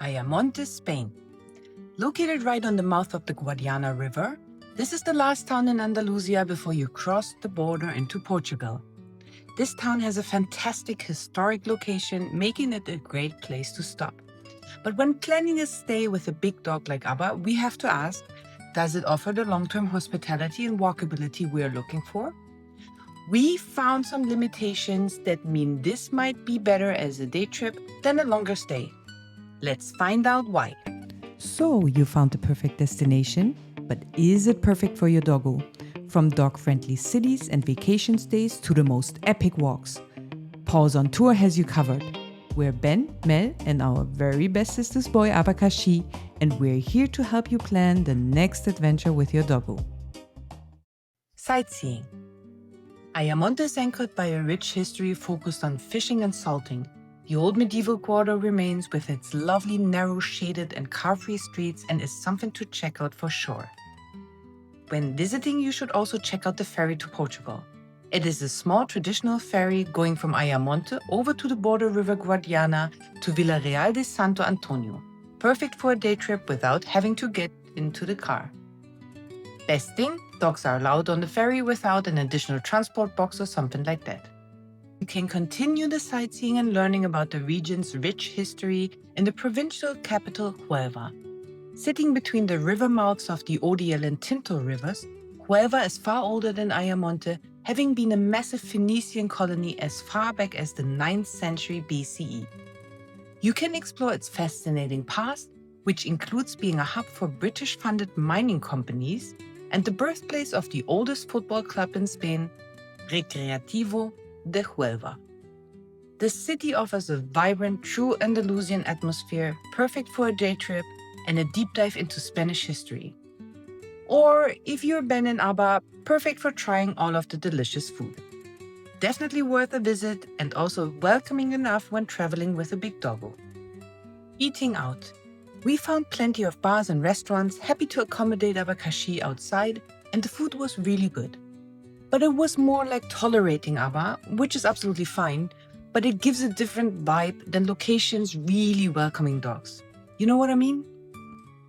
Ayamonte, Spain. Located right on the mouth of the Guadiana River, this is the last town in Andalusia before you cross the border into Portugal. This town has a fantastic historic location, making it a great place to stop. But when planning a stay with a big dog like Abba, we have to ask, does it offer the long-term hospitality and walkability we're looking for? We found some limitations that mean this might be better as a day trip than a longer stay. Let's find out why. So, you found the perfect destination, but is it perfect for your doggo? From dog-friendly cities and vacation stays to the most epic walks, Paws on Tour has you covered. We're Ben, Mel, and our very best sister's boy, Abakashi, and we're here to help you plan the next adventure with your doggo. Sightseeing. Ayamonte is anchored by a rich history focused on fishing and salting. The old medieval quarter remains with its lovely narrow shaded and car-free streets and is something to check out for sure. When visiting, you should also check out the ferry to Portugal. It is a small traditional ferry going from Ayamonte over to the border river Guadiana to Villarreal de Santo Antonio. Perfect for a day trip without having to get into the car. Best thing, dogs are allowed on the ferry without an additional transport box or something like that. You can continue the sightseeing and learning about the region's rich history in the provincial capital, Huelva. Sitting between the river mouths of the Odiel and Tinto rivers, Huelva is far older than Ayamonte, having been a massive Phoenician colony as far back as the 9th century BCE. You can explore its fascinating past, which includes being a hub for British-funded mining companies and the birthplace of the oldest football club in Spain, Recreativo de Huelva. The city offers a vibrant, true Andalusian atmosphere, perfect for a day trip and a deep dive into Spanish history. Or, if you're Ben and Abba, perfect for trying all of the delicious food. Definitely worth a visit and also welcoming enough when traveling with a big doggo. Eating out. We found plenty of bars and restaurants, happy to accommodate Abakashi outside, and the food was really good. But it was more like tolerating Abba, which is absolutely fine, but it gives a different vibe than locations really welcoming dogs. You know what I mean?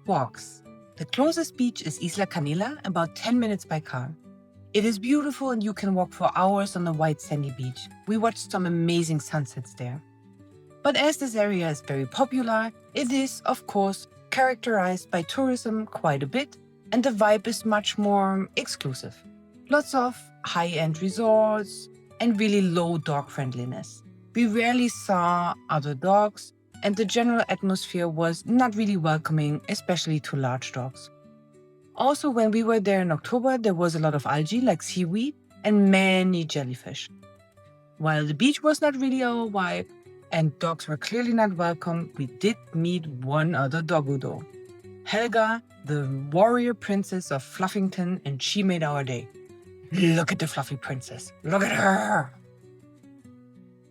Walks. The closest beach is Isla Canela, about 10 minutes by car. It is beautiful and you can walk for hours on the white sandy beach. We watched some amazing sunsets there. But as this area is very popular, it is, of course, characterized by tourism quite a bit, and the vibe is much more exclusive. Lots of high-end resorts and really low dog friendliness. We rarely saw other dogs, and the general atmosphere was not really welcoming, especially to large dogs. Also, when we were there in October, there was a lot of algae like seaweed and many jellyfish. While the beach was not really our vibe and dogs were clearly not welcome, we did meet one other doggo though. Helga, the warrior princess of Fluffington, and she made our day. Look at the fluffy princess. Look at her!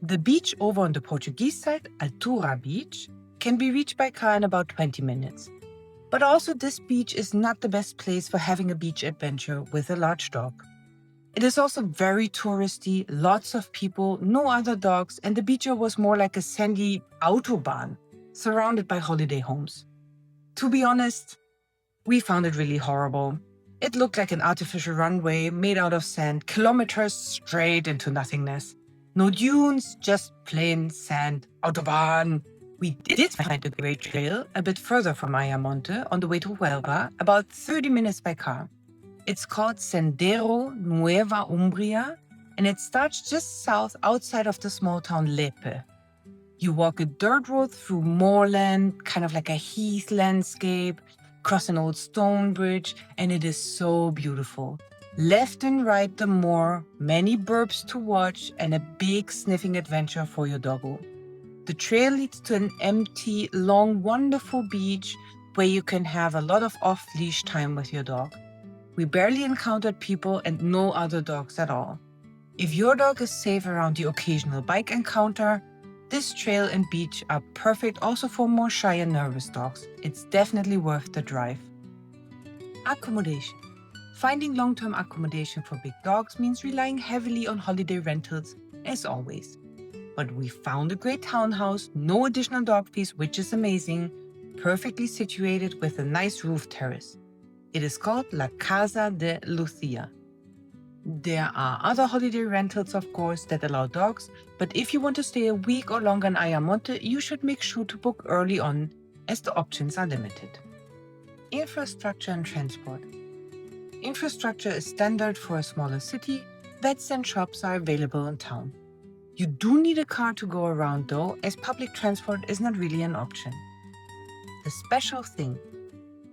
The beach over on the Portuguese side, Altura beach, can be reached by car in about 20 minutes. But also this beach is not the best place for having a beach adventure with a large dog. It is also very touristy, lots of people, no other dogs, and the beach was more like a sandy autobahn, surrounded by holiday homes. To be honest, we found it really horrible. It looked like an artificial runway made out of sand, kilometers straight into nothingness. No dunes, just plain sand, autobahn. We did find a great trail a bit further from Ayamonte on the way to Huelva, about 30 minutes by car. It's called Sendero Nueva Umbria, and it starts just south outside of the small town Lepe. You walk a dirt road through moorland, kind of like a heath landscape, cross an old stone bridge, and it is so beautiful. Left and right the moor, many burps to watch, and a big sniffing adventure for your doggo. The trail leads to an empty, long, wonderful beach where you can have a lot of off-leash time with your dog. We barely encountered people and no other dogs at all. If your dog is safe around the occasional bike encounter, this trail and beach are perfect also for more shy and nervous dogs. It's definitely worth the drive. Accommodation. Finding long-term accommodation for big dogs means relying heavily on holiday rentals, as always. But we found a great townhouse, no additional dog fees, which is amazing, perfectly situated with a nice roof terrace. It is called La Casa de Lucia. There are other holiday rentals, of course, that allow dogs, but if you want to stay a week or longer in Ayamonte, you should make sure to book early on, as the options are limited. Infrastructure and transport. Infrastructure is standard for a smaller city. Vets and shops are available in town. You do need a car to go around though, as public transport is not really an option. The special thing.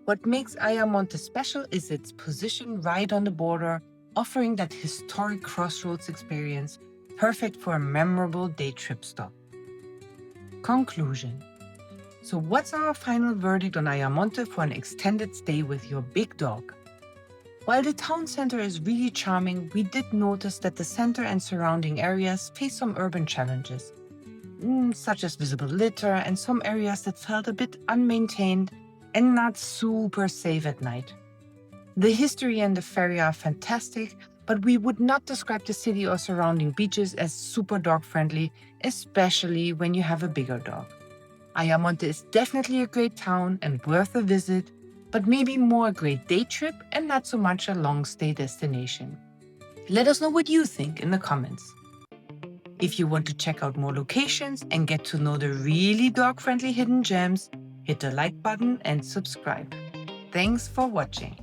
What makes Ayamonte special is its position right on the border, offering that historic crossroads experience, perfect for a memorable day trip stop. Conclusion. So what's our final verdict on Ayamonte for an extended stay with your big dog? While the town center is really charming, we did notice that the center and surrounding areas face some urban challenges, such as visible litter and some areas that felt a bit unmaintained and not super safe at night. The history and the ferry are fantastic, but we would not describe the city or surrounding beaches as super dog-friendly, especially when you have a bigger dog. Ayamonte is definitely a great town and worth a visit, but maybe more a great day trip and not so much a long stay destination. Let us know what you think in the comments. If you want to check out more locations and get to know the really dog-friendly hidden gems, hit the like button and subscribe. Thanks for watching.